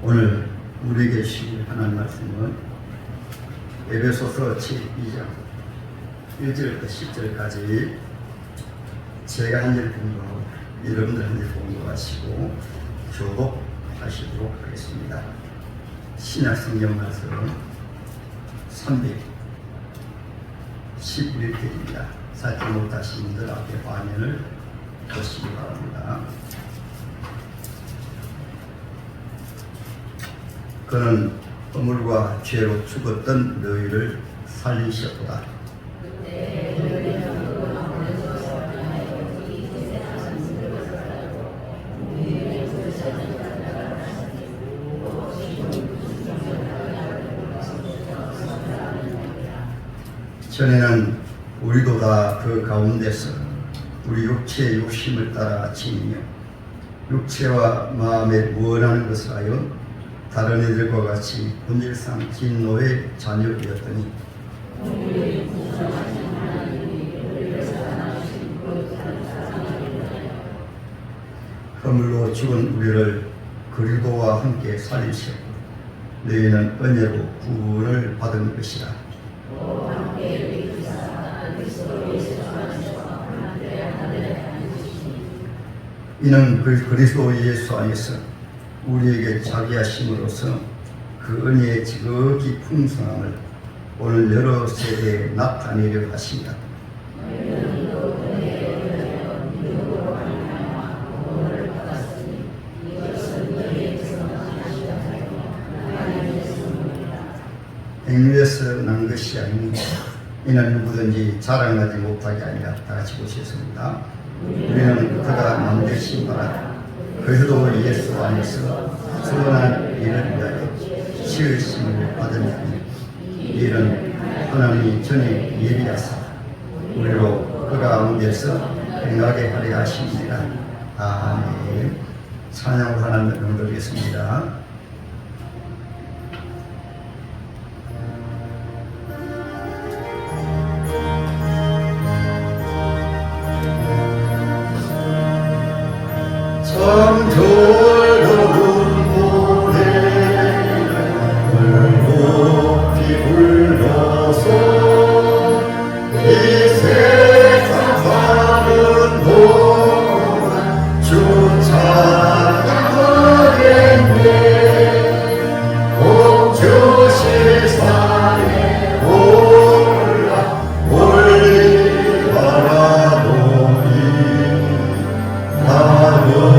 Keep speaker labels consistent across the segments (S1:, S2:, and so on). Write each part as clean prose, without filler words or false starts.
S1: 오늘 우리에게 주실 하나님 말씀은 에베소서 2장 1절부터 10절까지 제가 한 절 공부하고 여러분들 한 절 공부하시고 교독하시도록 하겠습니다. 신약 성경 말씀 311페이지입니다. 살지 못하신 분들 앞에 화면을 보시기 바랍니다. 그는 허물과 죄로 죽었던 너희를 살리셨도다. 전에는 우리도 다 그 가운데서 우리 육체의 욕심을 따라 지니며 육체와 마음에 원하는 것을 하여 다른 이들과 같이 본질상 진노의 자녀되었더니 허물로 죽은 우리를 그리스도와 함께 살리셨고 너희는 은혜로 구원을 받은 것이라. 이는 그리스도 예수 안에서 우리에게 자기 하심으로써 그 은혜의 지극히 풍성함을 오늘 여러 세대에 나타내려 하십니다. 행위에서 난 것이 아닙니다. 이는 누구든지 자랑하지 못하게 아니라. 다 같이 보시겠습니다. 우리는 그가 만드신 바라 그리스도 예수 안에서 선한 일을 위하여 지으심을 받으니 이는 하나님이 전에 예비하사 우리로 그 가운데서 행하게 하려 하십니다. 아멘. 찬양을 하나님을 드리겠습니다. 참 더러운 노래를 높이 불러서 이 세상 사는 동안 주 찬양하겠네. 옥 주실 산에 올라 멀리 바라보니 나는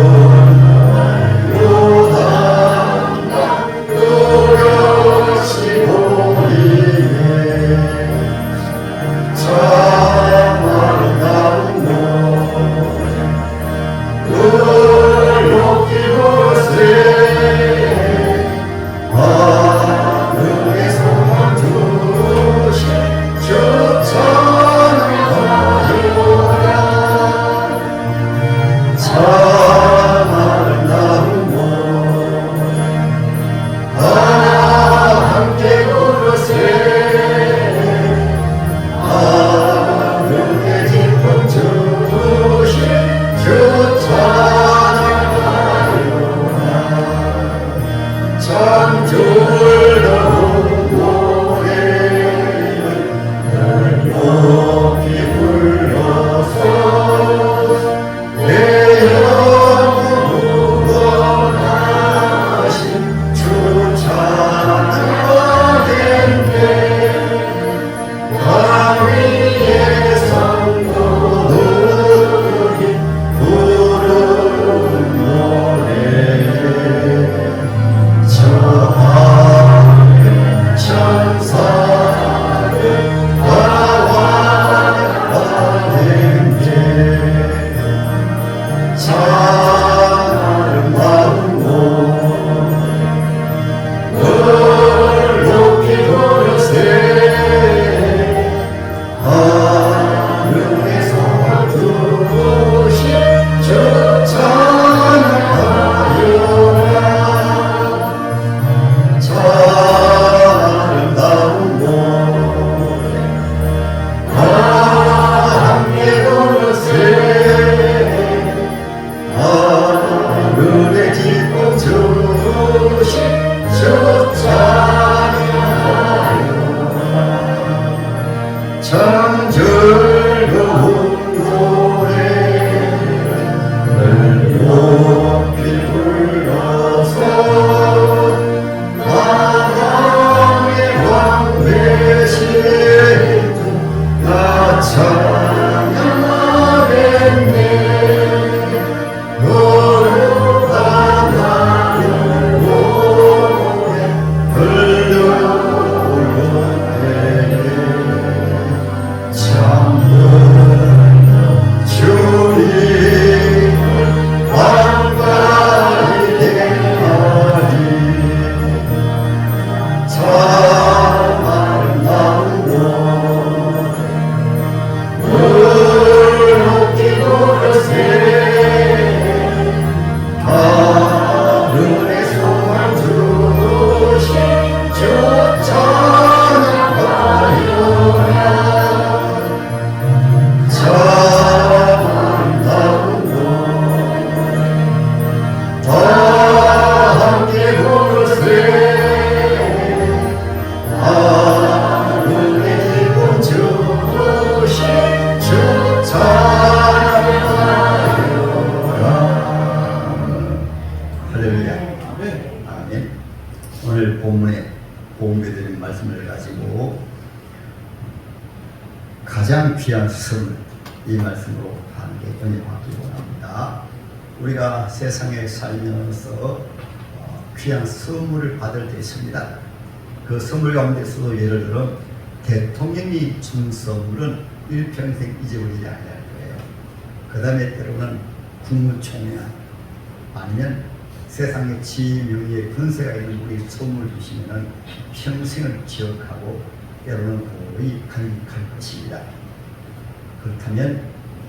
S1: 아멘. 오늘 본문에 공개드린 말씀을 가지고 가장 귀한 선물, 이 말씀으로 하는 게 은혜 받기 원합니다. 우리가 세상에 살면서 귀한 선물을 받을 때 있습니다. 그 선물 가운데서도 예를 들어 대통령이 준 선물은 일평생 잊어버리지 않을 거예요. 그 다음에 때로는 국무총리나 아니면 세상에 지위, 명예, 권세가 있는 우리 선물 주시면 평생을 기억하고 때로는 거의 간직할 것입니다. 그렇다면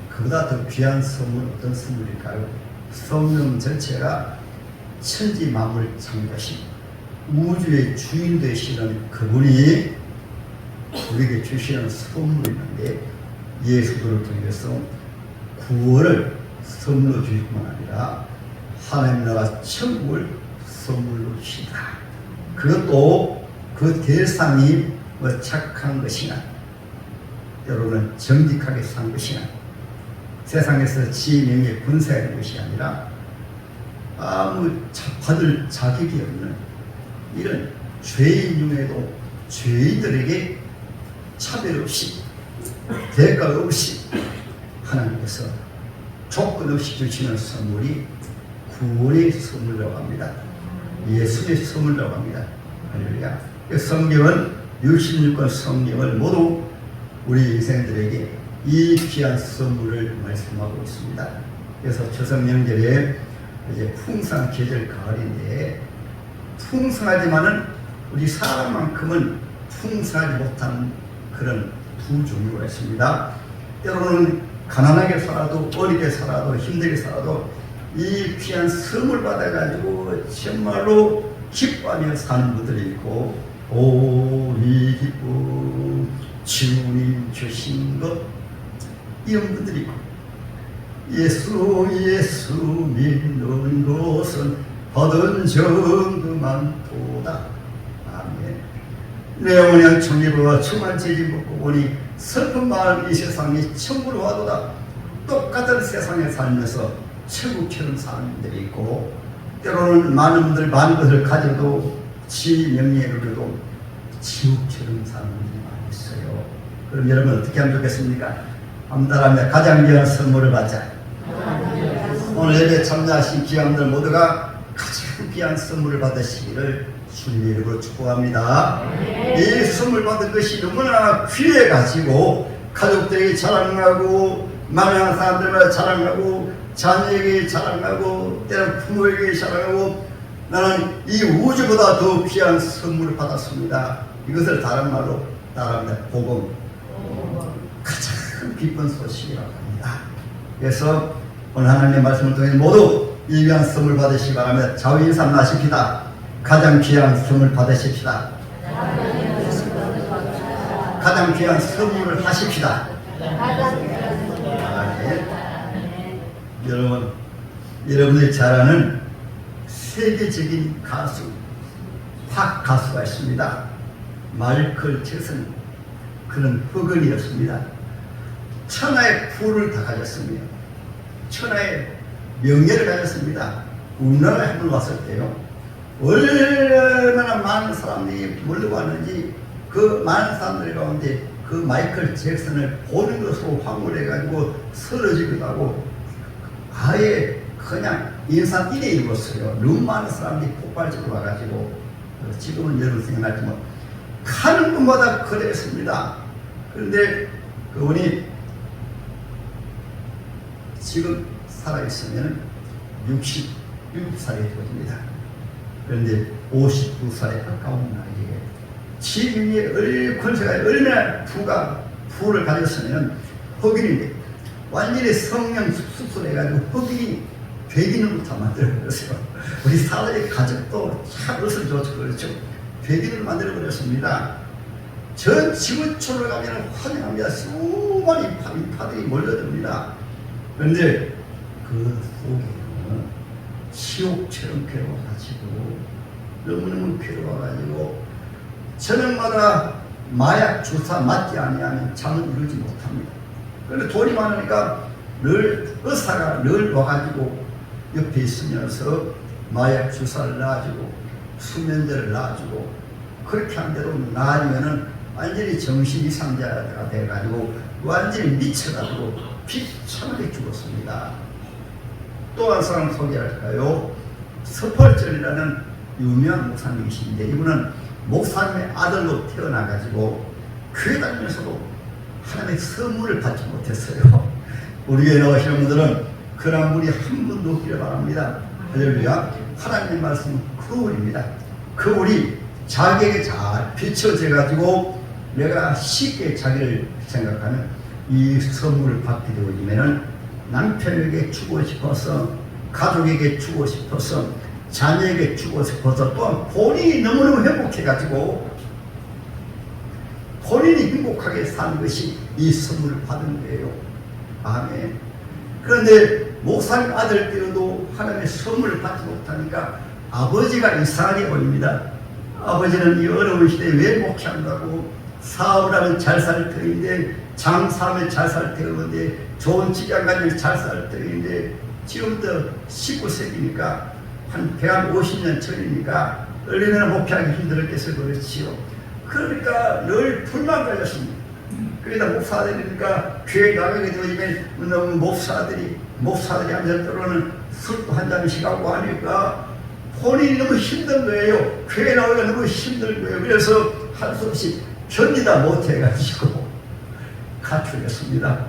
S1: 그보다 더 귀한 선물 어떤 선물일까요? 성령 전체가 천지 만물 창조하신 우주의 주인 되시는 그분이 우리에게 주시는 선물이 있는데 예수를 통해서 구원을 선물로 주실 뿐만 아니라 하나님 나라 천국을 선물로 주시다. 그것도 그 대상이 착한 것이나 때로는 정직하게 산 것이나 세상에서 지위, 명예, 권세가 있는 것이 아니라 아무 받을 자격이 없는 이런 죄인 중에도 죄인들에게 차별 없이 대가 없이 하나님께서 조건 없이 주시는 선물이 구원의 선물이라고 합니다. 예수의 선물이라고 합니다. 할렐루야. 성경은 66권 성경을 모두 우리 인생들에게 이 귀한 선물을 말씀하고 있습니다. 그래서 추석 명절에 이제 풍성한 계절 가을인데 풍성하지만은 우리 사람만큼은 풍성하지 못한 그런 두 종류가 있습니다. 때로는 가난하게 살아도 어리게 살아도 힘들게 살아도 이 귀한 선물 받아가지고 정말로 기뻐하며 사는 분들이 있고 이 기쁨 주님 주신 것 이런 분들이 있고 예수 믿는 것은 받은 정도만 도다. 아멘. 내 어머니는 청리보다 천만 죄진 먹고 보니 슬픈 마음 이 세상이 천국으로 와도다. 똑같은 세상에 살면서 천국처럼 사는 분들이 있고 때로는 많은 분들 많은 것을 가져도 지위 명예를 누려도 지옥처럼 사는 분들이 많이 있어요. 그럼 여러분 어떻게 하면 좋겠습니까? 한달하며 가장 귀한 선물을 받자. 오늘 예배 참여하신 귀한들 모두가 가장 귀한 선물을 받으시기를 주님의 이름으로 축복합니다. 이 선물 받은 것이 너무나 귀해가지고 가족들에게 자랑하고 만나는 사람들마다 자랑하고 자녀에게 자랑하고 때로 부모에게 자랑하고 나는 이 우주보다 더 귀한 선물을 받았습니다. 이것을 다른 말로 따라합니다. 복음. 가장 기쁜 소식이라고 합니다. 그래서 오늘 하나님의 말씀을 통해 모두 이 귀한 선물 받으시기 바랍니다. 좌우 인사 하십시다. 가장 귀한 선물 받으십시다. 가장 귀한 선물을 하십시다. 여러분, 여러분들이 잘 아는 세계적인 가수, 팝 가수가 있습니다. 마이클 잭슨. 그는 흑인이었습니다. 천하의 부를 다 가졌습니다. 천하의 명예를 가졌습니다. 우리나라에 한번 왔을 때요, 얼마나 많은 사람들이 몰려왔는지 그 많은 사람들 가운데 그 마이클 잭슨을 보는 것으로 황홀해가지고 쓰러지기도 하고 아예 그냥 인상 띠에 입었어요. 너무 많은 사람들이 폭발적으로 와가지고 지금은 여러분 생각나지만 가는 곳마다 그랬습니다. 그런데 그분이 지금 살아있으면 67살이 되어집니다. 그런데 59살에 가까운 나이에 지금의 권세가 얼마나 부를 가졌으면 흑인인데 완전히 성령 수술해가지고 흑인이 백인으로부터 만들어버렸어요. 우리 사람의 가족도 참 것을 좋죠. 그렇죠. 백인을 만들어버렸습니다. 전 지구촌으로 가면 환영합니다. 수많은 인파들이 몰려듭니다. 그런데 그 속에는 지옥처럼 괴로워가지고 너무너무 괴로워가지고 저녁마다 마약 주사 맞지 아니하면 잠을 이루지 못합니다. 그런데 돈이 많으니까 늘 의사가 늘 와가지고 옆에 있으면서 마약 주사를 놔주고 수면제를 놔주고 그렇게 한 대로 놔주면은 완전히 정신 이상자가 돼가지고 완전히 미쳐가지고 비참하게 죽었습니다. 또 한 사람 소개할까요? 서펄절이라는 유명한 목사님이신데 이분은 목사님의 아들로 태어나가지고 교회 다니면서도 하나님의 선물을 받지 못했어요. 우리 교회 나오시는 분들은 그런 분이 한 분도 없기를 바랍니다. 할렐루야. 하나님의 말씀은 그 울입니다. 그 울이 자기에게 잘 비춰져가지고 내가 쉽게 자기를 생각하면 이 선물을 받게 되어지면은 남편에게 주고 싶어서 가족에게 주고 싶어서 자녀에게 주고 싶어서 또한 본인이 너무너무 행복해가지고 본인이 행복하게 사는 것이 이 선물을 받은 거예요. 아멘. 그런데 목사님 아들 때도 하나님의 선물을 받지 못하니까 아버지가 이상하게 보입니다. 아버지는 이 어려운 시대에 왜 목회한다고 사업을 하면 잘 살 터인데 장사하면 잘 살 터인데 좋은 직장 가지면 잘 살 터인데 지금부터 19세기니까 한 150년 전이니까 얼마나 목회하기 힘들었겠어요. 그렇지요. 그러니까 늘 불만 가졌습니다. 그러다 목사들이니까 교회 나가게 되면 너무 목사들이 앉아 때로는 술도 한 잔씩 하고 하니까 본인이 너무 힘든 거예요. 교회 나오기가 너무 힘든 거예요. 그래서 할 수 없이 견디다 못해가지고 가출했습니다.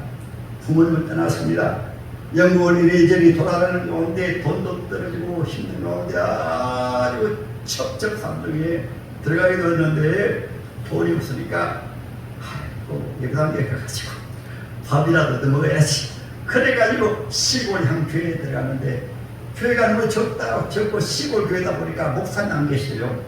S1: 부모님을 떠났습니다. 영국을 이리저리 돌아가는 가운데 돈도 떨어지고 힘든 가운데 아주 첩첩산중에 들어가게 되었는데 돈이 없으니까 여기에 가가지고 밥이라도 얻어 먹어야지. 그래가지고 시골 한 교회에 들어가는데 교회가 너무 적고 시골 교회다 보니까 목사님 안 계셔요.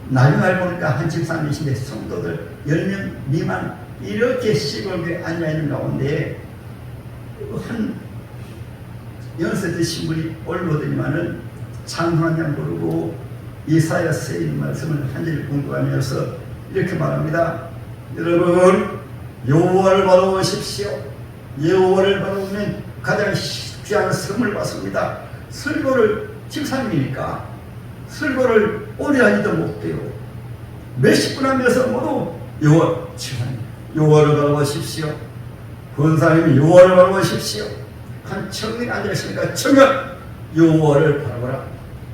S1: 나중에 알고 보니까 한 집사님이신데 성도들 10명 미만 이렇게 시골 교회에 앉아있는 가운데 한 연세 드신 분이 올라오더니만은 찬송한 부르고 이사야 쓰인 말씀을 한 절 공부하면서 이렇게 말합니다. 여러분 여호와를 바라보십시오. 여호와를 바라보면 가장 귀한 선물 받습니다. 설교를 집사님이니까 설교를 오래 하지도 못해요. 몇십 분 하면서 모두 여호와 집사님 여호와를 바라보십시오. 권사님이 여호와를 바라보십시오. 한 청년이 앉아있으니까 청년 여호와를 바라보라.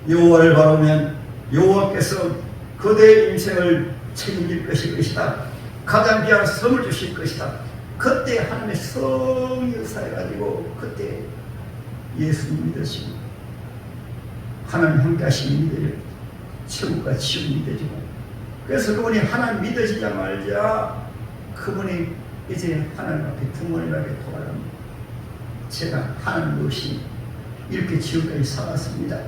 S1: 여호와를 바라보면 여호와께서 그대의 인생을 책임질 것이다. 가장 귀한 선물 주실 것이다. 그때 하나님의 성령이 역사해가지고 그때 예수님 믿으시고 하나님 함께 하시는 믿어요. 천국과 지옥 믿어지고 그래서 그분이 하나님 믿어지자마자 그분이 이제 하나님 앞에 부모님에게 돌아갑니다. 제가 하나님 없이 이렇게 지금까지 살았습니다.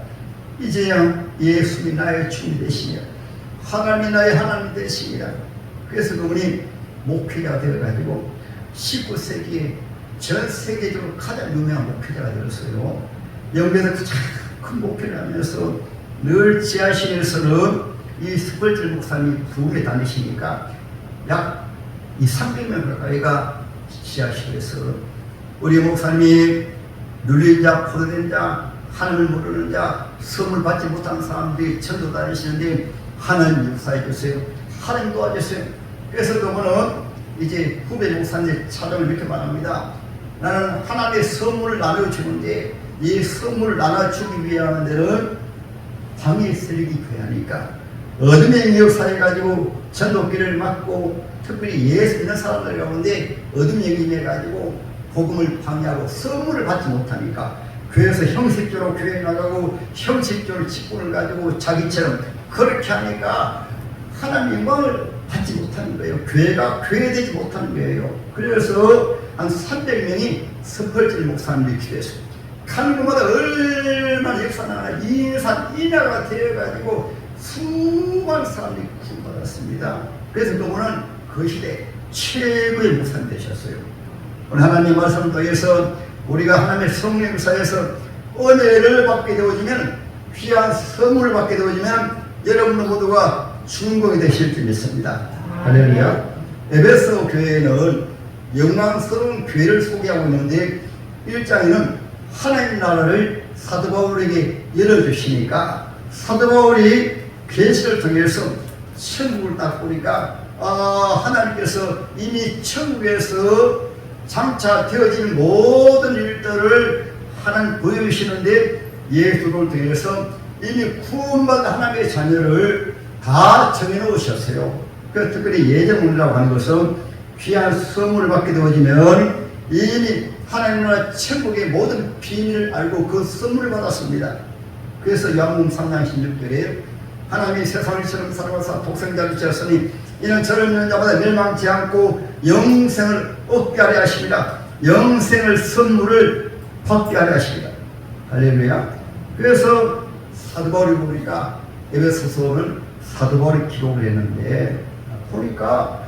S1: 이제야 예수님이 나의 주님 되시며 하나님이 나의 하나님 되십니다. 그래서 그분이 목회자가 되어가지고 19세기에 전 세계적으로 가장 유명한 목회자가 되었어요. 영국에서 가장 큰 목회를 하면서 늘 지하실에서는 이 스펄절 목사님이 부흥에 다니시니까 약 300명 가까이가 지하실에서 우리 목사님이 눌린 자, 포도된 자, 하나님을 모르는 자, 선물 받지 못한 사람들이 전도 다니시는데 하나님 역사해 주세요. 하나님 도와주세요. 그래서 그분은 이제 후배 목사님 차장을 이렇게 말합니다. 나는 하나님의 선물을 나눠주는데 이 선물을 나눠주기 위한 데는 방에 쓰레기 교회하니까 어둠의 역사해가지고 전도기를 맡고 특별히 예수 믿는 사람들 가운데 어둠의 임해가지고 복음을 방해하고 선물을 받지 못하니까 교회에서 형식적으로 교회에 나가고 형식적으로 직분을 가지고 자기처럼 그렇게 하니까 하나님 영광을 받지 못하는 거예요. 교회가 교회되지 못하는 거예요. 그래서 한 300명이 스펄절 목사님이 기도했어요. 가는 곳마다 얼마나 역사나 인산 인하가 되어가지고 수많은 사람들이 구원받았습니다. 그래서 그분은 그 시대 최고의 목사님 되셨어요. 오늘 하나님 말씀을 통해서 우리가 하나님의 성령 역사에서 은혜를 받게 되어지면 귀한 선물을 받게 되어지면 여러분 모두가 주인공이 되실 줄 믿습니다. 할렐루야. 에베소 교회는 영광스러운 교회를 소개하고 있는데 1장에는 하나님 나라를 사도 바울에게 열어주시니까 사도 바울이 계시를 통해서 천국을 딱 보니까 하나님께서 이미 천국에서 장차 되어진 모든 일들을 하나님 보여주시는데 예수를 통해서 이미 구원받은 하나님의 자녀를 다 정해놓으셨어요. 특별히 예정론이라고 하는 것은 귀한 선물을 받게 되어지면 이미 하나님 나라 천국의 모든 비밀을 알고 그 선물을 받았습니다. 그래서 요한복음 3장 16절에 하나님이 세상을처럼 사랑하사 독생자를 주셨으니 이는 저를 믿는 자마다 멸망치 않고 영생을 얻게 하려 하십니다. 영생을 선물을 받게 하려 하십니다. 할렐루야. 그래서 사도 바울이 보니까 에베소서는 사도 바울이 기록을 했는데 보니까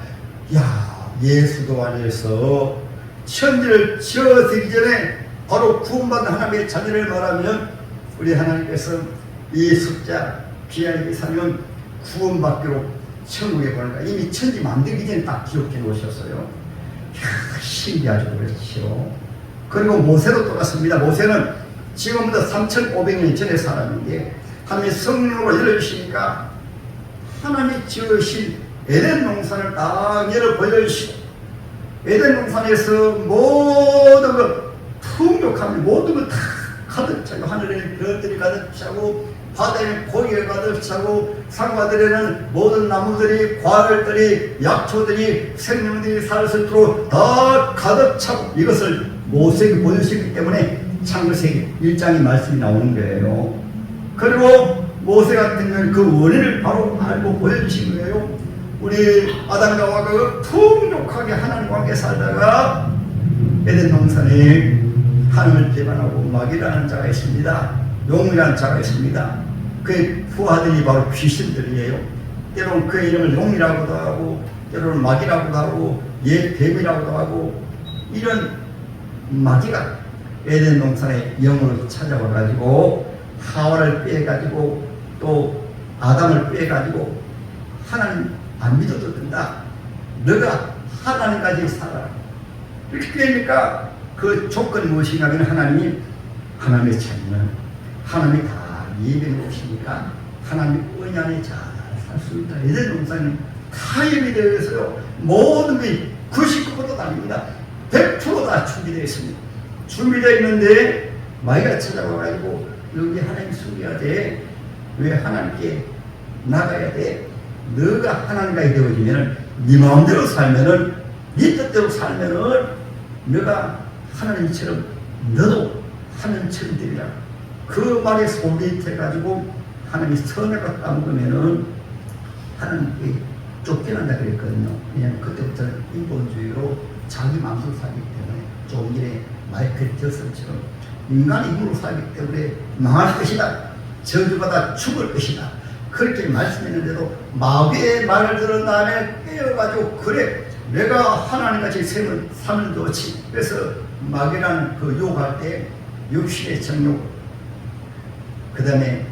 S1: 예수도 안에서 천지를 지어지기 전에 바로 구원받은 하나님의 자녀를 말하면 우리 하나님께서 이 숫자 귀한 이상은 구원받기로 천국에 보니까 이미 천지 만들기 전에 딱 기록해 놓으셨어요. 신기하죠. 그렇죠. 그리고 모세도 똑같습니다. 모세는 지금부터 3500년 전의 사람인데 하나님의 성령으로 열어주시니까 하나님이 지으신 에덴 동산을 딱 열어 보여주시고 에덴 동산에서 모든 것 풍족함이 모든 것 다 가득 차고 하늘에 별들이 가득 차고 바다에 고기가 가득 차고 산과들에는 모든 나무들이 과일들이 약초들이 생명들이 살 수 있도록 다 가득 차고 이것을 모세에게 보여주셨기 때문에 창세기 1장의 말씀이 나오는 거예요. 그리고 모세 같은 경우는 그 원인을 바로 알고 보여주신 거예요. 우리 아담과 하와가 풍족하게 하나님과 함께 살다가 에덴 동산에 하나님을 배반하고 마귀라는 자가 있습니다. 용이라는 자가 있습니다. 그의 부하들이 바로 귀신들이에요. 때로는 그의 이름을 용이라고도 하고 때로는 마귀라고도 하고 뱀이라고도 하고 이런 마귀가 에덴 동산에 영으로 찾아와가지고 하와를 빼가지고 또 아담을 빼가지고 하나님 안 믿어도 된다. 너가 하나님까지 살아라. 이렇게 되니까 그 조건이 무엇이냐면 하나님의 자녀는 하나님이 다 예배해 오시니까 하나님 은혜 안에 잘 살 수 있다. 에덴 동산은 다 예배되어 있어요. 모든 게 99%도 아닙니다. 100%다 준비되어 있습니다. 준비되어 있는데 마귀가 찾아와가지고 여기 하나님 숨겨야 돼. 왜 하나님께 나가야 돼? 너가 하나님과 되어지면은 네 마음대로 살면은 네 뜻대로 살면은 너가 하나님처럼 너도 하나님처럼 되리라. 그 말에 소비해가지고 하나님이 선악을 따먹으면은 하나님께 쫓겨난다 그랬거든요. 왜냐하면 그때부터 인본주의로 자기 마음대로 살기 때문에 조금 전에 마이클 잭슨처럼 인간의 힘으로 살기 때문에 망할 것이다. 저주받아 죽을 것이다. 그렇게 말씀했는데도 마귀의 말을 들은 다음에 깨어가지고 그래 내가 하나님같이 삶을 좋지. 그래서 마귀라는 그 욕할 때 육신의 정욕 그 다음에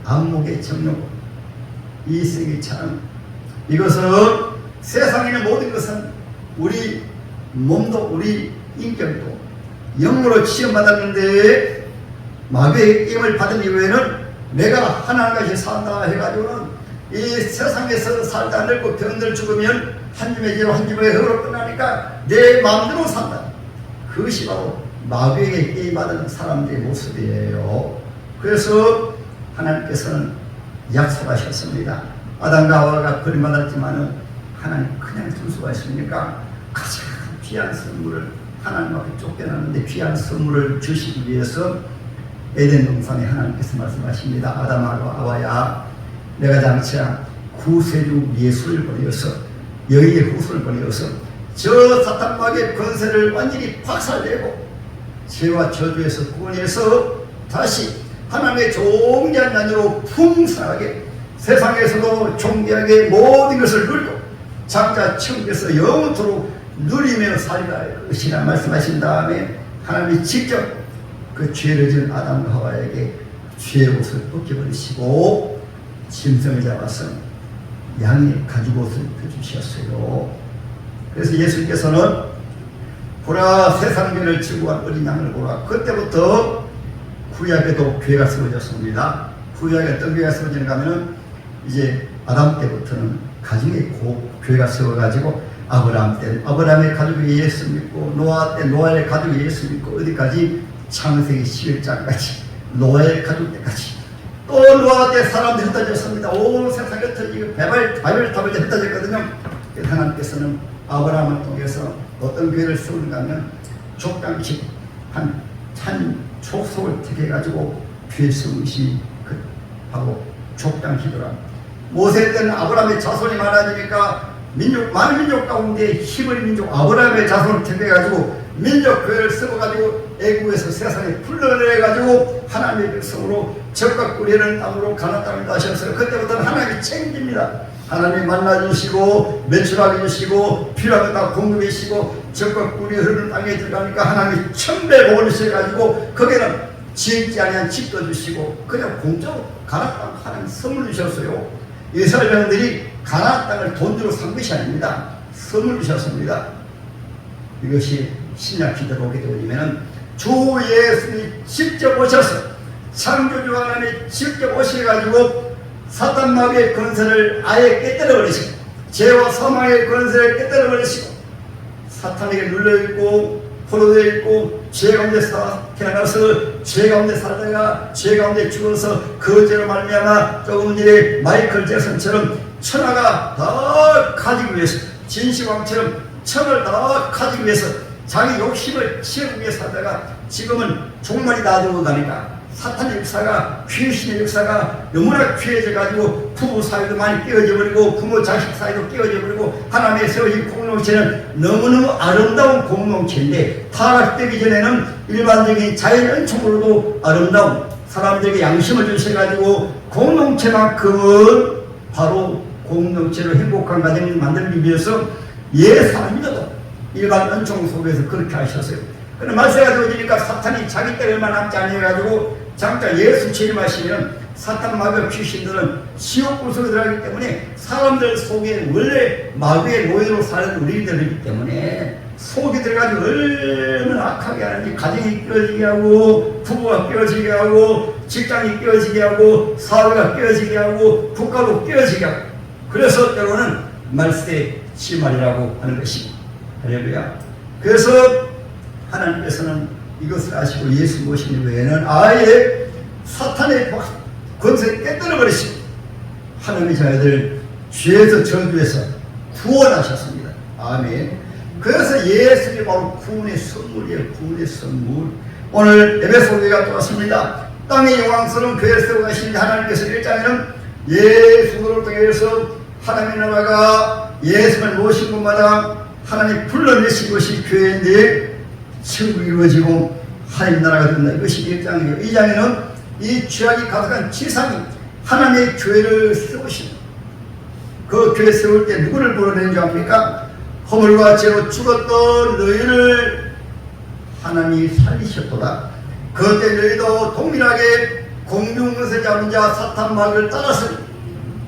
S1: 안목의 정욕 이색의 차람 이것은 세상에 있는 모든 것은 우리 몸도 우리 인격도 영으로 시험받았는데 마귀의 게임을 받은 이후에는 내가 하나님같이 산다 해가지고는 이 세상에서 살다 늙고 병들 죽으면 한 줌의 죄로 한 줌의 허로 끝나니까 내 마음대로 산다. 그것이 바로 마귀에게 게임받은 사람들의 모습이에요. 그래서 하나님께서는 약속하셨습니다. 아담과 하와가 버림받았지만은 하나님 그냥 줄 수가 있습니까? 가장 귀한 선물을 하나님 앞에 쫓겨나는데 귀한 선물을 주시기 위해서 에덴 동산에 하나님께서 말씀하십니다. 아담하고 하와야 내가 장차 구세주 예수를 보내어서 여의의 후손을 보내어서 저 사탄 마귀의 권세를 완전히 박살내고 죄와 저주에서 구원해서 다시 하나님의 존귀한 자녀로 풍성하게 세상에서도 존귀하게 모든 것을 누리고 장차 천국에서 영원토록 누리며 살리라 것이라 말씀하신 다음에 하나님이 직접 그 죄를 지은 아담과 하와에게 죄의 옷을 벗겨버리시고 짐승을 잡아서 양의 가죽옷을 입혀주셨어요. 그래서 예수님께서는 보라 세상 죄를 지고 간 어린 양을 보라. 그때부터 구약에도 교회가 세워졌습니다. 구약에 어떤 교회가 세워지는가 하면은 이제 아담 때부터는 가정에 교회가 세워가지고 아브라함 때 아브라함의 가족이 예수 믿고, 노아 때 노아의 가족이 예수 믿고, 어디까지? 창세기 11장까지 노아의 가족 때까지. 또 노아 때 사람들이 흩어졌습니다. 온 세상에 흩어지고 바벨탑을 흩어졌거든요. 하나님께서는 아브라함을 통해서 어떤 교회를 세우는가 하면 족장식 한 족속을 택해가지고 교회 세운 것이 바로 족장 기도라. 모세 때는 아브라함의 자손이 많아지니까 만민족 가운데 힘을 민족 아브라함의 자손을 택해가지고 민족교회를 세워가지고 애국에서 세상에 불러내가지고 하나님의 백성으로 적과 꿀리는 땅으로 가나안 땅을 다셨어요. 그때부터는 하나님이 책임집니다. 하나님이 만나주시고 매출하게 주시고 필요한 것 다 공급해 주시고 적과 꿀이 흐르는 땅에 들어가니까 하나님이 천배 복을 주셔가지고 거기는 지지 아니한 집도 주시고 그냥 공짜로 가나안 땅 하나님 선물 주셨어요. 이스라엘 백성들이 가나안 땅을 돈 주로 산 것이 아닙니다. 선물 주셨습니다. 이것이 신약 기도로 오게 되면 주 예수님이 직접 오셔서 창조주 하나님이 직접 오셔가지고 사탄 마귀의 권세를 아예 깨뜨려 버리시고 죄와 사망의 권세를 깨뜨려 버리시고 사탄에게 눌려있고 포로되어 있고 죄 가운데 태어나서 죄 가운데 살다가 죄 가운데 죽어서 그 죄로 말미암아 조금 전에 마이클 잭슨처럼 천하가 다 가지기 위해서 진시황처럼 천을 다 가지기 위해서 자기 욕심을 채우기 위해서 살다가 지금은 종말이 다 들어가니까 사탄의 역사가, 귀신의 역사가 너무나 귀해져가지고 부부 사이도 많이 깨어져 버리고 부모 자식 사이도 깨어져 버리고 하나님의 세워진 공동체는 너무너무 아름다운 공동체인데 타락되기 전에는 일반적인 자연 은총으로도 아름다운 사람들에게 양심을 주셔가지고 공동체만큼은 바로 공동체로 행복한 가정을 만들기 위해서 예수 안 믿어도 일반 은총 속에서 그렇게 하셨어요. 그런데 말세가 되어지니까 사탄이 자기 때를 얼마 남지 아니해가지고 잠깐 예수 재림하시면 사탄 마귀 귀신들은 지옥 불속에 들어가기 때문에 사람들 속에 원래 마귀의 노예로 사는 우리들이기 때문에 속에 들어가지고 얼마나 악하게 하는지 가정이 깨어지게 하고 부부가 깨어지게 하고 직장이 깨어지게 하고 사회가 깨어지게 하고 국가도 깨어지게 하고 그래서 때로는 말세 심할이라고 하는 것입니다. 할렐루야. 그래서 하나님께서는 이것을 아시고 예수 모시는 외에는 아예 사탄의 권세를 깨뜨려 버리시고 하나님의 자녀들 죄에서 저주에서 구원하셨습니다. 아멘. 그래서 예수님이 바로 구원의 선물이에요. 구원의 선물. 오늘 에베소 교회가 또 왔습니다. 땅의 영광스러운 교회를 세워 가신 하나님께서 1장에는 예수를 통해서 하나님의 나라가 예수를 모신 곳마다 하나님 불러내신 것이 교회인데 천국이 이루어지고 하나님 나라가 된다. 이것이 1장이에요. 2장에는 이 죄악이 가득한 지상이 하나님의 교회를 세우십니다. 그 교회 세울 때 누구를 불러내는 줄 압니까? 허물과 죄로 죽었던 너희를 하나님이 살리셨도다. 그때 너희도 동일하게 공중것에 잡은 자 사탄 마귀를 따랐으니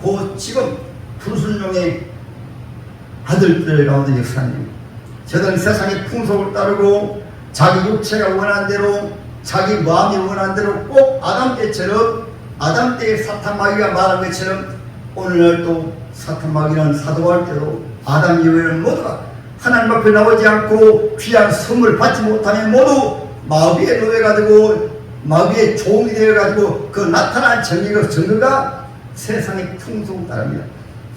S1: 곧 지금 불순종의 아들들 가운데 역사님 저들은 세상의 풍속을 따르고 자기 육체가 원하는 대로 자기 마음이 원하는 대로 꼭 아담 때처럼 아담 때의 사탄 마귀가 말한 것처럼 오늘날도 사탄 마귀는 사도할 때로 아담 이후에는 모두가 하나님 앞에 나오지 않고 귀한 선물 받지 못하면 모두 마귀의 노예가 되고 마귀의 종이 되어가지고 그 나타난 정의가 세상의 풍속을 따릅니다.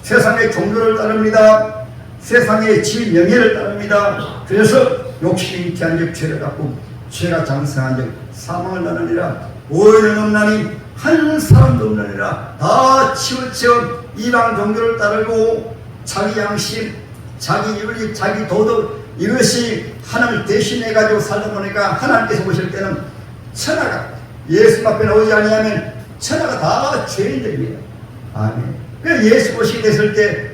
S1: 세상의 종교를 따릅니다. 세상의 지 명예를 따릅니다. 그래서 욕심이 귀한 적 죄를 갖고 죄가 장성한 적 사망을 나느니라. 오해는 없나니 한 사람도 없느니라. 다 치우쳐 이방 종교를 따르고 자기 양심, 자기 윤리, 자기 도덕 이것이 하나님을 대신해가지고 살다 보니까 하나님께서 보실 때는 천하가 예수 앞에 나오지 아니하면 천하가 다 죄인들입니다. 아멘. 그래서 예수 보시게 됐을 때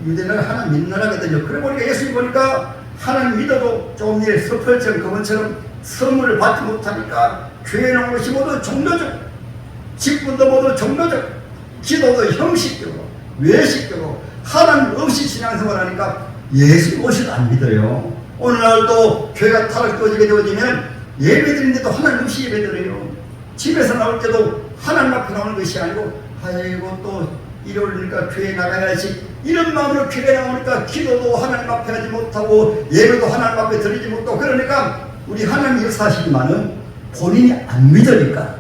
S1: 유대는 하나님 믿는 나라거든요. 그래 보니까 예수 보니까 하나님 믿어도 조금 전에 서펄처럼 그분처럼 선물을 받지 못하니까 교회 나온 것이 모두 종교적, 직분도 모두 종교적, 기도도 형식적으로, 외식적으로 하나님 없이 신앙생활 하니까 예수 오셔도 안 믿어요. 오늘날도 교회가 타락되어지게 되어지면 예배드리는데도 하나님 없이 예배드려요. 집에서 나올 때도 하나님 앞에 나오는 것이 아니고 아이고 또 일요일이니까 교회 나가야지 이런 마음으로 교회 나오니까 기도도 하나님 앞에 하지 못하고 예배도 하나님 앞에 드리지 못하고 그러니까 우리 하나님 역사하시지만은 본인이 안 믿으니까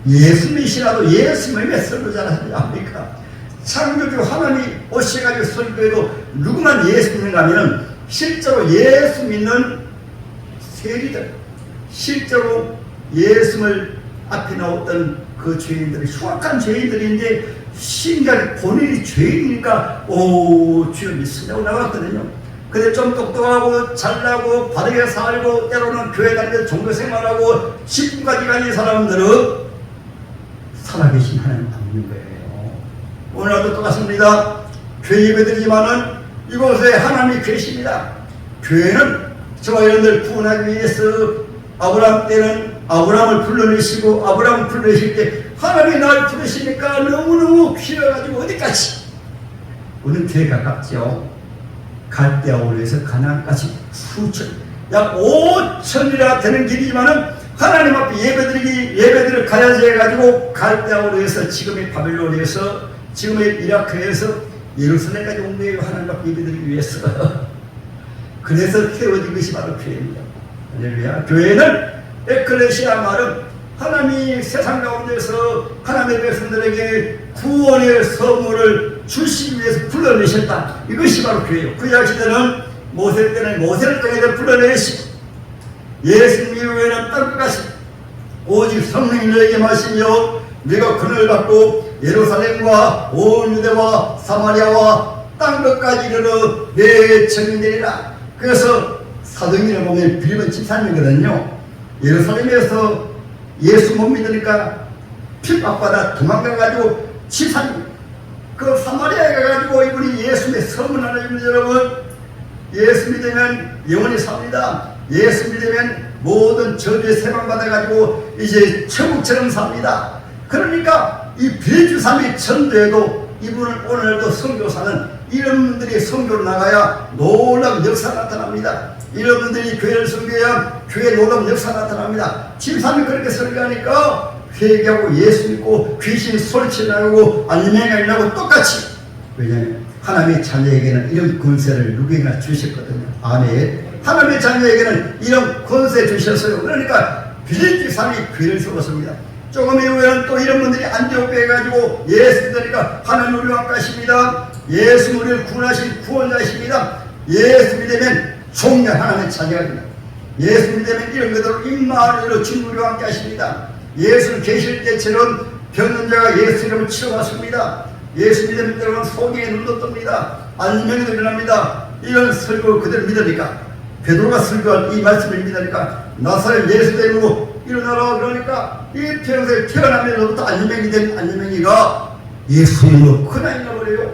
S1: 예수 믿으시라도 예수 믿으면 설교자를 하지 않습니까? 창조주 하나님이 오셔가지고 설교해도 누구만 예수 믿는가 하면은 실제로 예수 믿는 세리들 실제로 예수를 앞에 나왔던 그 죄인들이 흉악한 죄인들인데 신기하게 본인이 죄인이니까 오 주여 믿습니다고 나갔거든요. 근데 좀 똑똑하고 잘나고 바르게 살고 때로는 교회 다니면서 종교생활하고 10분까지 가는 사람들은 살아계신 하나님 안 믿는 거예요. 오늘도 똑같습니다. 교회 예배드리지만은 이곳에 하나님이 계십니다. 교회는 저와 여러분들 구원하기 위해서 아브라함 때는 아브라함을 불러내시고 아브라함을 불러내실 때 하나님이 날 부르시니까 너무너무 길어가지고 어디까지? 우리는 교회 가깝죠. 갈대아우르에서 가나안까지 수천 약 5천이나 되는 길이지만은 하나님 앞에 예배드리를 가야지 해가지고 갈대아우르에서 지금의 바벨론에서 지금의 이라크에서 예루살렘까지 온 거예요. 하나님 앞에 예배드리기 위해서. 그래서 세워진 것이 바로 교회입니다. 할렐루야. 교회는 에클레시아 말은 하나님이 세상 가운데서 하나님의 백성들에게 구원의 선물을 주시기 위해서 불러내셨다. 이것이 바로 교회예요. 그 시대는 모세 때는 모세를 통해서 불러내시고 예수님 이후에는 땅끝까지 오직 성령이 너에게 마시며 네가 그늘 받고 예루살렘과 온 유대와 사마리아와 땅끝까지 이르러 내 증인되리라. 그래서 사도행전을 보면 빌립보 집사님이거든요. 예루살렘에서 예수 못 믿으니까 핍박받아 도망가가지고 집사님 그 사마리아에 가가지고 이분이 예수의 선물 하나 줍니다. 여러분 예수 믿으면 영원히 삽니다. 예수 믿으면 모든 저주에 세방받아가지고 이제 천국처럼 삽니다. 그러니까 이 빌주삼이 전도에도 이분은 오늘도 선교사는 이런 분들이 선교로 나가야 놀라운 역사가 나타납니다. 이런 분들이 교회를 선교해야 교회에 놀라운 역사가 나타납니다. 집사람이 그렇게 설교하니까 회개하고 예수 믿고 귀신 소리치 나고 안면이 나고 똑같이. 왜냐하면 하나님의 자녀에게는 이런 권세를 누구에게나 주셨거든요. 아멘. 하나님의 자녀에게는 이런 권세 주셨어요. 그러니까 빌립 집사람이 교회를 세웠습니다. 조금 이후에는 또 이런 분들이 안디옥에 가지고 예수 믿으니까 하나님 우리와 함께 하십니다. 예수 우리를 구원하신 구원자이십니다. 예수 믿으면 종려 하나님의 자녀가 됩니다. 예수 믿으면 이런 것들을 임마누엘로 주님 우리와 함께 하십니다. 예수 계실 때처럼 병든 자가 예수 이름을 치러왔습니다. 예수 믿으면 때로는 속에 눈도 뜹니다. 안면이 일어납니다. 이런 설교를 그대로 믿으니까 베드로가 설교한 이 말씀을 믿으니까 나사렛 예수 이름으로 일어나라 그러니까 이 평소에 태어나면서부터 안면이 된 안면이가 예수 이름으로 그냥 잃어버려요.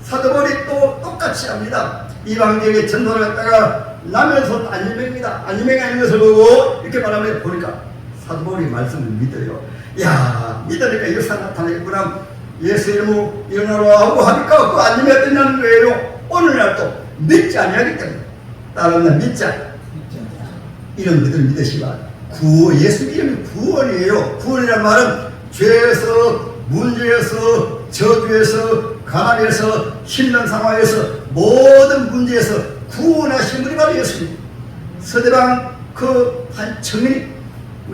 S1: 사도바울이 또 똑같이 합니다. 이방지역에 전도를 했다가 나면서 안면입니다. 안면이 아닌 것을 보고 이렇게 말하면 보니까 사도바울이 말씀을 믿어요. 야 믿으니까 역사 나타나겠구나. 예수 이름으로 일어나라 하고 하니까 그 안면이 어떠냐는 거예요. 오늘날도 믿지 아니하기 때문에 따라서 믿자. 이런 것들을 믿으시라. 예수 이름이 구원이에요. 구원이란 말은 죄에서 문제에서 저주에서 가난에서 힘든 상황에서 모든 문제에서 구원하신 분이 바로 예수님. 서대방 그 한 청년이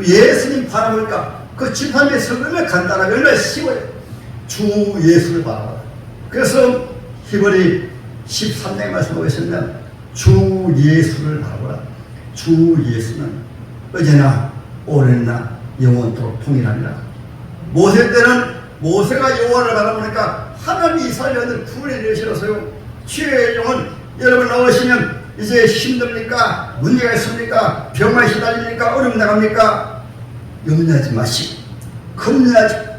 S1: 예수님 바라보니까 그 집사님의 설명을 간단하게 얼마나 쉬워요. 주 예수를 바라봐. 그래서 히브리 13장에 말씀하겠습니다. 주 예수를 바라보라. 주 예수는 어제나 오늘나 영원토록 통일하리라. 모세 때는 모세가 여호와를 바라보니까 하나님이 이스라엘을 구원해 내시어서요. 주의 영은 여러분 나오시면 이제 힘듭니까? 문제가 있습니까? 병에 시달립니까? 어려움 나갑니까? 염려하지 마시고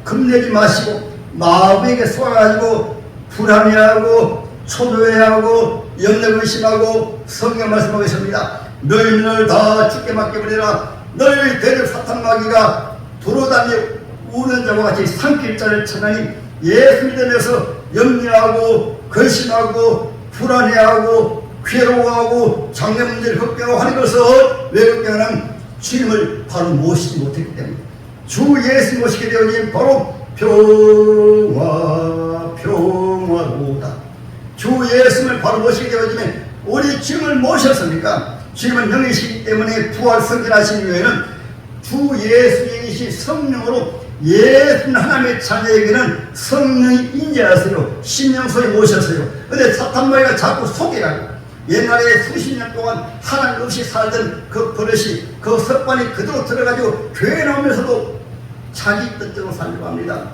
S1: 겁내지 마시고 마음에게 쏘아가지고 불안해하고 초조해하고 염려 의심하고 성경 말씀하겠습니다. 너희를 다 죽게 맡겨버리라. 너희 대적 사탄 마귀가 돌아다니 우는 자와 같이 삼킬 자를 천하니 예수 믿으면서 염려하고 근심하고 불안해하고 괴로워하고 장래 문제를 걱정하고 하는 것은 왜 걱정하냐면 주님을 바로 모시지 못했기 때문에 주 예수 모시게 되어진 바로 평화로다. 주 예수를 바로 모시게 되어지면 우리 주님을 모셨으니까 주님은 영이시기 때문에 부활 승진하신 이후에는 주 예수님이신 성령으로 예수 하나님의 자녀에게는 성령이 인자하세요. 심령소에 모셨어요. 근데 사탄마귀가 자꾸 속여가지고 옛날에 수십 년 동안 하나님 없이 살던 그 버릇이 그 습관이 그대로 들어가지고 교회 나오면서도 자기 뜻대로 살려고 합니다.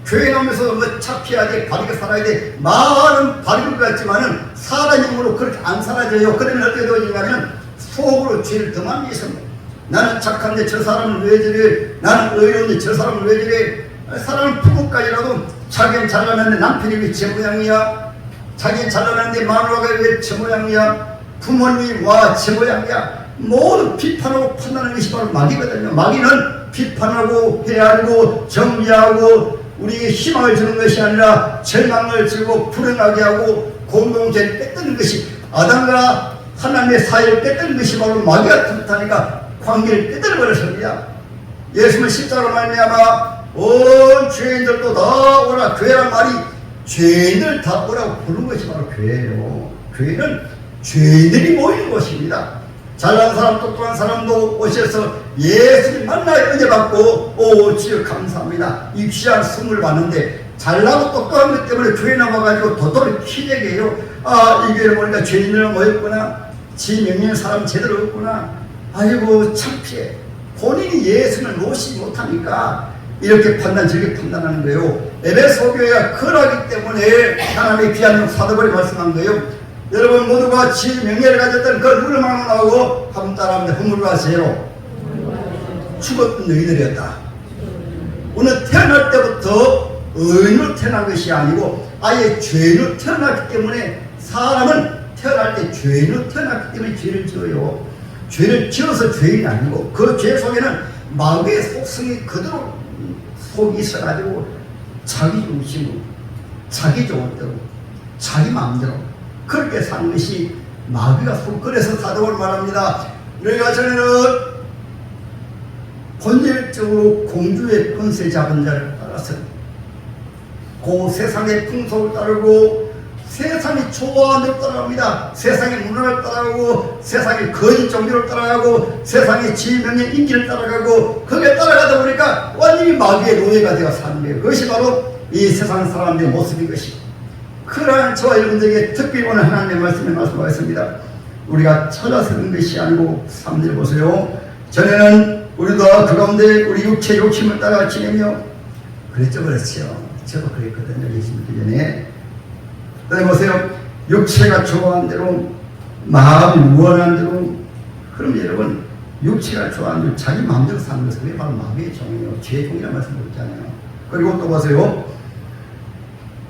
S1: 교회 나오면서 뭐 잡혀야 돼, 바르게 살아야 돼, 말은 바르게 같지만은 사람으로 그렇게 안 살아져요. 그러면 어떻게 되어지냐면 속으로 죄를 더 많이 있습니다. 나는 착한데 저 사람은 왜 저래, 나는 의로운데 저 사람은 왜 저래. 사람은 부부까지라도 자기는 잘나는데 남편이 왜 제 모양이야, 자기는 잘나는데 마누라가 왜 제 모양이야, 부모님 와 제 모양이야. 모두 비판하고 판단하는 것이 바로 마귀거든요. 마귀는 비판하고 회하고 정죄하고 우리에게 희망을 주는 것이 아니라 절망을 주고 불행하게 하고 공동체를 뺏는 것이, 아담과 하나님의 사이를 뺏는 것이 바로 마귀가 뜻하니까 관계를 뺏어버렸습니다. 예수님은 십자가로 말미암아 온 죄인들도 다 오라, 교회란 말이 죄인들 다 오라고 부르는 것이 바로 교회예요. 교회는 죄인들이 모이는 곳입니다. 잘난 사람 똑똑한 사람도 오셔서 예수님 만나야 은혜 받고, 오 주여 감사합니다, 이 귀한 선물 받는데 잘나고 똑똑한 것 때문에 교회 나와가지고 도토리 키재게요. 아, 이 교회를 보니까 죄인들 모였구나, 지 명령 사람 제대로 없구나, 아이고 창피해. 본인이 예수를 모시지 못하니까 이렇게 저렇게 판단하는 거예요. 에베소 교회가 그러하기 때문에 하나님의 귀한 사도벌이 말씀한 거예요. 여러분 모두가 지 명예를 가졌던 그 룰만 나오고 한번 따라합니다. 허물과세로 죽었던 너희들이었다. 오늘 태어날 때부터 의인으로 태어난 것이 아니고 아예 죄인으로 태어났기 때문에, 사람은 태어날 때 죄인으로 태어났기 때문에 죄를 지어요. 죄를 지어서 죄인이 아니고 그 죄 속에는 마귀의 속성이 그대로 속이 있어가지고 자기 중심으로, 자기 좋은 대로, 자기 마음대로 그렇게 사는 것이 마귀가 속. 그래서 사도를 말합니다. 너희가 전에는 본질적으로 공주의 권세 잡은 자를 따라서 그 세상의 풍속을 따르고 세상이 좋아하는 대로 따라갑니다. 세상의 문화를 따라가고 세상의 거짓 종교를 따라가고 세상의 지명의 인기를 따라가고 거기에 따라가다 보니까 완전히 마귀의 노예가 되어 사는 거예요. 그것이 바로 이 세상 사람들의 모습인 것이고, 그러한 저와 여러분들에게 특별히 오늘 하나님의 말씀을 말씀하겠습니다. 우리가 찾아서 그런 것이 아니고, 3절 보세요. 전에는 우리도 그 가운데 우리 육체 욕심을 따라 지내며 그랬죠. 그렇죠. 저도 그랬거든요. 예수 믿기 전에. 그다음에 보세요. 육체가 좋아하는 대로, 마음이 원하는 대로. 그럼 여러분, 육체가 좋아하는 대로 자기 마음대로 사는 것은 그게 바로 마귀의 종이에요. 죄의 종이라는 말씀 드렸잖아요. 그리고 또 보세요.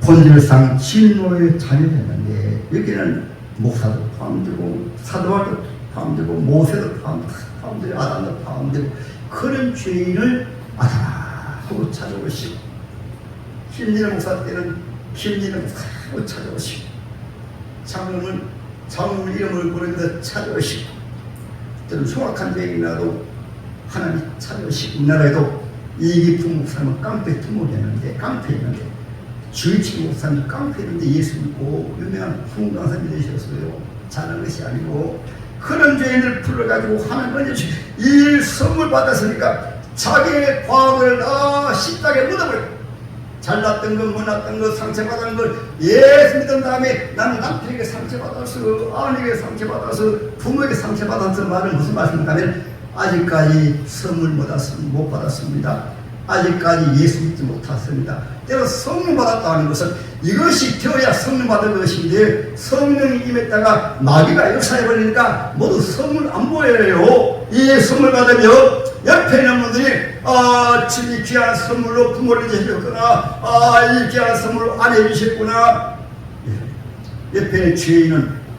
S1: 본질상 진노의 자녀였는데, 여기는 목사도 포함되고 사도바울도 포함되고 모세도 포함되고 아담도 포함되고, 그런 죄인을 아담아 하고 찾아오시고, 김진호 목사 때는 김진호 목사 하고 찾아오시고, 장로는 이름을 부르면서 찾아오시고, 또는 흉악한 죄인이라도 하나님 찾아오시고, 우리나라에도 이기풍 목사님은 깡패 두목이었는데, 깡패였는데, 주의치 목사님 깡패인데 예수 믿고 유명한 후원강사님이 되셨어요. 잘한 것이 아니고 그런 죄인을 불러가지고 하나님은 이 선물 받았으니까 자기의 과거를 다 십자가에 묻어버려요. 잘났던 것, 못났던 것, 상처받은 것 예수 믿은 다음에 나는 남편에게 상처받았어, 아내에게 상처받았어, 부모에게 상처받았어. 말은 무슨 말씀인가 하면 아직까지 선물 못 받았습니다. 아직까지 예수 믿지 못했습니다. 때로 성령 받았다는 것은 이것이 되어야 성령 받은 것인데, 성령이 임했다가 마귀가 역사해버리니까 모두 선물 안 보여요. 이 선물 받으면 옆에 있는 분들이 이 귀한 선물로 부모를 해주셨구나, 이 귀한 선물로 안 해주셨구나. 옆에 있는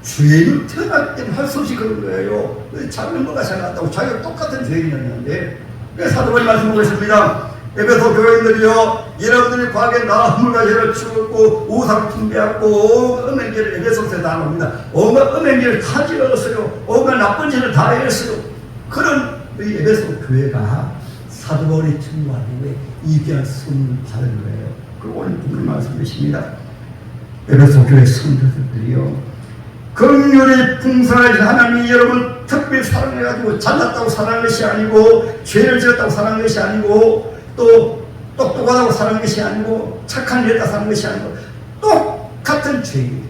S1: 죄인은 태어났기 때문에 할 수 없이 그런 거예요. 자기는 뭐가 생각났다고, 자기가 똑같은 죄인이었는데. 그래서 사도벌이 말씀하겠습니다. 에베소 교회인들이요, 여러분들이 과거에 나 허물과 죄를 치웠고 우상을 숭배하고 음행죄를, 에베소서에 다 나옵니다. 온갖 음행죄를 다 지었어요. 온갖 나쁜 짓을 다 했어요. 그런 이 에베소 교회가 사도 바울이 중요한 후에 이 귀한 선물을 받은 거예요. 그 오늘 본문 말씀이십니다. 에베소 교회 성도들이요, 긍휼이 풍성하신 하나님이 여러분 특별히 사랑해가지고 잘났다고 사랑한 것이 아니고, 죄를 지었다고 사랑한 것이 아니고, 또 똑똑하다고 사랑한 것이 아니고, 착한 일에다 사랑한 것이 아니고, 똑같은 죄예요.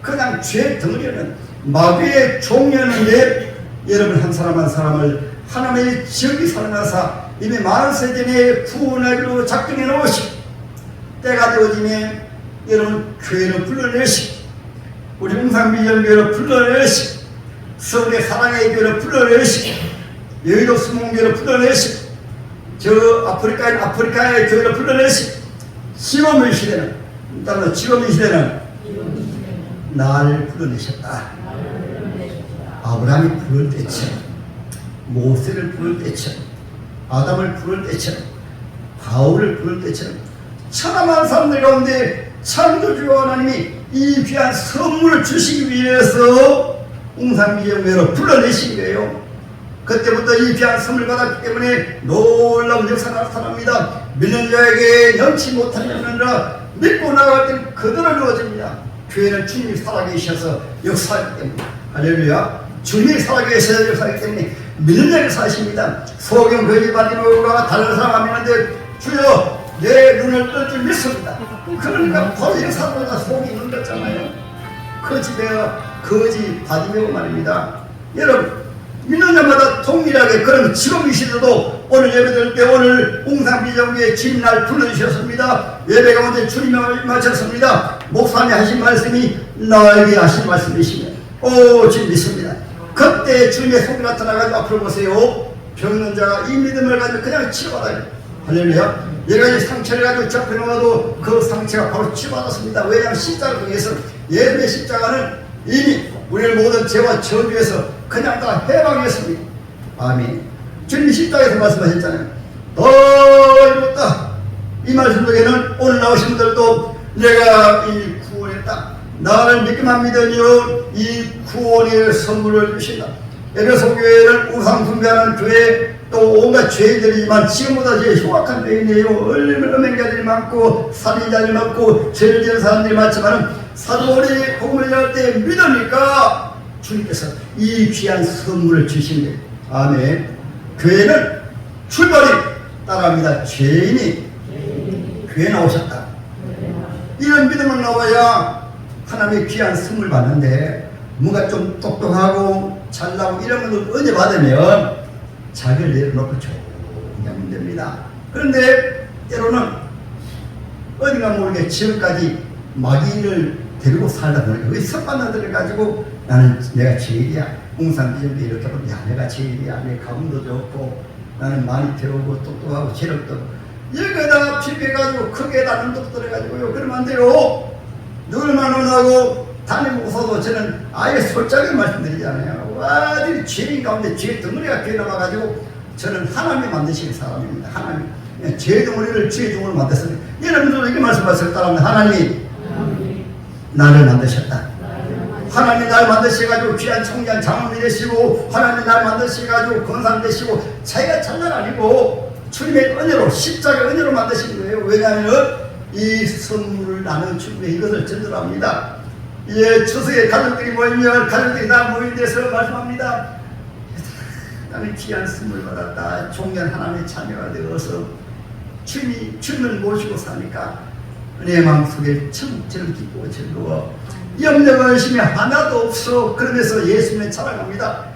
S1: 그냥 죄 덩어리는 마귀의 종려는데, 여러분 한 사람 한 사람을 하나님의 지극히 사랑하사 이미 많은 세전에 구원하기로 작정해 놓으시고, 때가 되어지면 여러분 교회를 불러내시고, 우리 웅산비전교회를 불러내시고, 서울의 사랑의 교회를 불러내시고, 여의도 수목교회를 불러내시고, 저 아프리카의 교회를 불러내시고, 지금의 시대는, 따로 지금의 시대는 나를 불러내셨다. 아브라함이 부를 때처럼, 모세를 부를 때처럼, 아담을 부를 때처럼, 바울을 부를 때처럼 천하만 사람들 가운데 창조주 하나님이 이 귀한 선물을 주시기 위해서 웅산비전교회로 불러내신 거예요. 그때부터 이 귀한 선물을 받았기 때문에 놀라운 역사가 나타납니다. 믿는 자에게 넘치 못하느니라 믿고 나갈 때 그대로 이루어집니다. 교회는 주님이 살아계셔서 역사하기 때문에, 할렐루야, 주님이 살아계셔서 역사하기 때문에 믿는 자에게 사십니다. 소경 거짓 바디노가 다른 사람 하는데 주여 내 눈을 뜰 줄 믿습니다. 그러니까 바로 역사보다 속이 있는 거잖아요. 거짓 바디노 말입니다. 여러분 믿는 자마다 동일하게, 그럼 지금 이 시대도 오늘 예배드릴 때 오늘 웅산비전교회 주님날 불러주셨습니다. 예배 가운데 주님이 마쳤습니다. 목사님이 하신 말씀이 나에게 하신 말씀이시면 주님 믿습니다. 그때 주님의 손이 나타나가지고 앞으로 보세요. 병든 자가 이 믿음을 가지고 그냥 치료받아요. 할렐루야. 여러 가지 상처를 가지고 접해놓아도 그 상처가 바로 치료받았습니다. 왜냐하면 십자가를 통해서, 예수의 십자가는 이미 우리의 모든 죄와 저주에서 그냥 다 해방했습니다. 아멘. 주님이 십자가에서 말씀하셨잖아요. 더 이뤘다. 이 말씀 중에는 오늘 나오신 분들도 내가 이 구원했다, 나를 믿기만 믿으면 이 구원의 선물을 주신다. 에베소 교회는 우상 숭배하는 교회, 또 온갖 죄인들이지만 지금보다 제일 흉악한 죄인이에요. 얼마나 음행자들이 많고 살인자들이 많고 죄를 지은 사람들이 많지만 사도 바울이 복음을 전할 때 믿으니까 주님께서 이 귀한 선물을 주신 거예요. 아멘. 교회는 출발이 따라합니다. 죄인이 교회에 나오셨다. 이런 믿음을 나와야 하나님의 귀한 선물 받는데, 뭔가 좀 똑똑하고 잘나고 이런 것을 은혜 받으면 자기를 내려놓고 조금 하면 됩니다. 그런데 때로는 어딘가 모르게 지금까지 마귀를 데리고 살다 보니까 그 섭반나들을 가지고 나는 내가 제일이야. 웅산비전교회 이렇게 보면 야 내가 제일이야. 내 가문도 좋고 나는 많이 배우고 똑똑하고 체력도 여기다 비벼가지고 크게다 눈독 들어가지고요. 그러면 안 돼요. 누굴만 원하고 담임 목사도 저는 아예 솔직하게 말씀드리잖아요. 와들이 죄인 가운데 죄 덩어리가 뒤에 나와가지고 저는 하나님이 만드신 사람입니다. 하나님 죄 덩어리를 죄 덩어리로 만들었습니다. 여러분들도 이렇게 말씀하실 따라합니다. 하나님이 나를 만드셨다. 하나님이 날 만드셔가지고 귀한 청년 장엄이 되시고, 하나님이 날 만드셔가지고 건상 되시고, 자기가 장난 아니고 주님의 은혜로, 십자가 은혜로 만드신 거예요. 왜냐하면 이 선물을 나눈 주님의 이것을 전달합니다. 예, 추석에 가족들이 모이면 가족들이 다 모인 데서 말씀합니다. 나는 귀한 선물 받았다. 종년 하나님의 자녀가 되어서 주님을 모시고 사니까 내 마음속에 천국처럼 기쁘고 즐거워. 염려가 의심이 하나도 없어. 그러면서 예수님을 자랑합니다.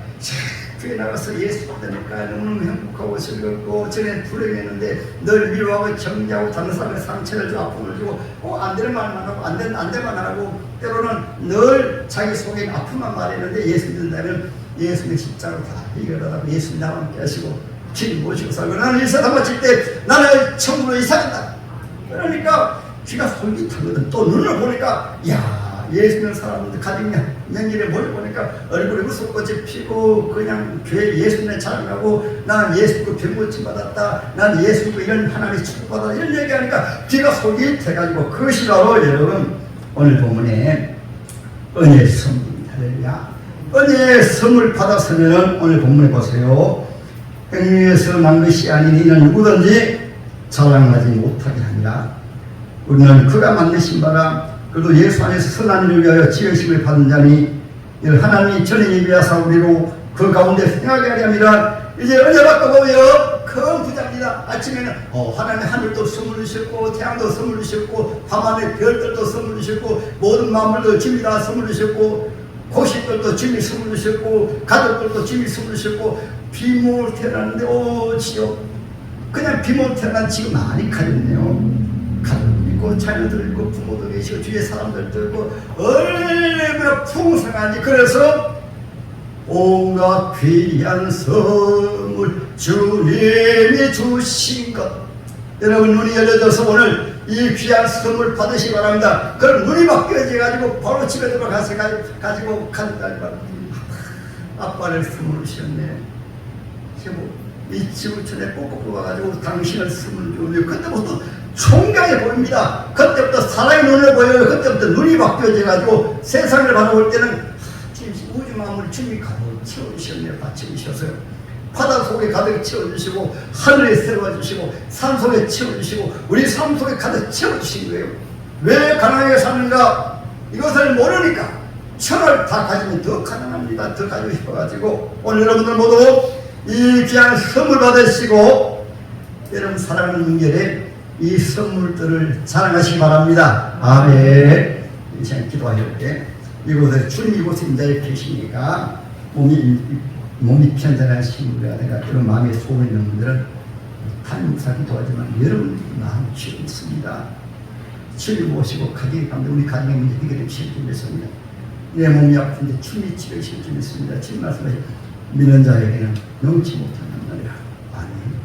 S1: 교회 나가서 예수 받으니까 너무 행복하고 즐겁고, 전에 불행했는데 늘 위로하고 정리하고 다른 사람의 상처를 주고 아픔을 주고 안 되는 말만 하고 안 되는 안 하고, 때로는 늘 자기 속에 아픔만 말했는데 예수 믿는다면 예수님의 십자가로 다 해결하라고 예수님 나와 함께 하시고 주님 모시고 살고, 나는 이 세상 마칠 때 나는 천국으로 이사간다. 그러니까 귀가 솔깃하거든. 또 눈을 보니까 야 예수님 사람들 가정 명절에 머리 보니까 얼굴에 웃음꽃이 피고 그냥 교회 예수님을 자랑하고, 난 예수님과 병고침 받았다, 난 예수님과 이런 하나님의 축복받았다, 이런 얘기하니까 귀가 솔깃해가지고, 그것이 바로 여러분 오늘 본문에 은혜의 선물입니다. 할렐루야. 은혜의 선물 받았으면 오늘 본문에 보세요. 행위에서 난 것이 아닌 이는 누구든지 자랑하지 못하게 하니라. 우리는 그가 만드신 바라 그도 예수 안에서 선한 일을 위하여 지으심을 받은 자니 이를 하나님이 전에 예비하사 우리로 그 가운데 행하게 하려 함이라. 이제 은혜 받고 보여 큰 부자입니다. 아침에는 하나님 하늘도 선물 주셨고 태양도 선물 주셨고 밤하늘 별들도 선물 주셨고 모든 만물도 주님이 다 선물 주셨고 고식들도 주님이 선물 주셨고 가족들도 주님이 선물 주셨고 비모를 태어났는데 지요 그냥 비모를 태어난 지금 많이 가졌네요. 가족도 있고 자녀들 있고 부모도 계시고 주위에 사람들도 있고 얼마나 풍성한지. 그래서 온갖 귀한 선물 주님이 주신 것, 여러분 눈이 열려져서 오늘 이 귀한 선물 받으시기 바랍니다. 그럼 눈이 바뀌어져 가지고 바로 집에 들어가서 가지고 간다니 말입니다. 아빠를 선물 주셨네. 이 지구촌에 꼭꼭 뽑아가지고 당신을 선물 주며 그때부터 총명해 보입니다. 그때부터 사랑의 눈을 보여요. 그때부터 눈이 바뀌어져 가지고 세상을 바라볼 때는 우주 만물을 주님이 가득 채워주셨네요. 다 채우셨어요. 바다 속에 가득 채워주시고 하늘에 세워주시고 산 속에 채워주시고 우리 삶 속에 가득 채워주신 거예요. 왜 가난하게 사는가? 이것을 모르니까 천을 다 가지면 더 가난합니다. 더 가지고 싶어가지고 오늘 여러분들 모두 이 귀한 선물 받으시고 여러분 사랑하는 은결에 이 선물들을 자랑하시기 바랍니다. 아멘. 이 시간 기도할 때 이곳에 주님 이곳에 인자에 계시니까 몸이 편찮으신 분들과 내가 그런 마음에 소원 있는 분들은 한 목사 기도하지만 여러분 마음 치유 있습니다. 치유 모시고 가정의 가운데 우리 가정의 문제 해결해 주실 줄 믿습니다. 내 몸이 아픈데 주님이 치료해 주실 줄 믿습니다. 주님 말씀하신 믿는 자에게는 넘치 못하는 날이라. 아멘.